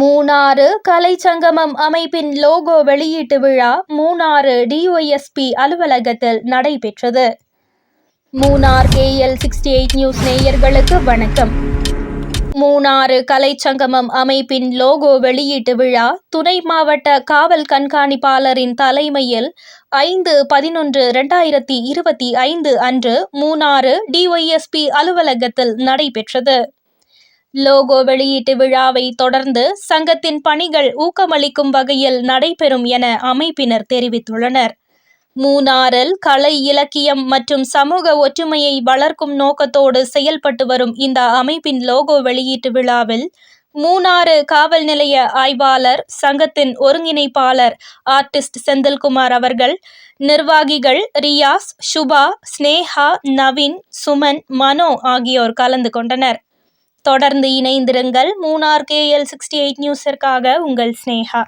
மூணாறு கலைச்சங்கமம் அமைப்பின் லோகோ வெளியீட்டு விழா மூணாறு டிஒய்எஸ்பி அலுவலகத்தில் நடைபெற்றது. மூணார் KL68 நியூஸ் நேயர்களுக்கு வணக்கம். மூணாறு கலைச்சங்கமம் அமைப்பின் லோகோ வெளியீட்டு விழா துணை மாவட்ட காவல் கண்காணிப்பாளரின் தலைமையில் 5/11/2025 அன்று மூணாறு டிஒய்எஸ்பி அலுவலகத்தில் நடைபெற்றது. லோகோ வெளியீட்டு விழாவை தொடர்ந்து சங்கத்தின் பணிகள் ஊக்கமளிக்கும் வகையில் நடைபெறும் என அமைப்பினர் தெரிவித்துள்ளனர். மூணாறில் கலை, இலக்கியம் மற்றும் சமூக ஒற்றுமையை வளர்க்கும் நோக்கத்தோடு செயல்பட்டு வரும் இந்த அமைப்பின் லோகோ வெளியீட்டு விழாவில் மூணாறு காவல் நிலைய ஆய்வாளர், சங்கத்தின் ஒருங்கிணைப்பாளர் ஆர்டிஸ்ட் செந்தில்குமார் அவர்கள், நிர்வாகிகள் ரியாஸ், சுபா, ஸ்னேகா, நவீன், சுமன், மனோ ஆகியோர் கலந்து கொண்டனர். தொடர்ந்து இணைந்திருங்கள். மூணார் KL68 நியூஸிற்காக உங்கள் ஸ்னேகா.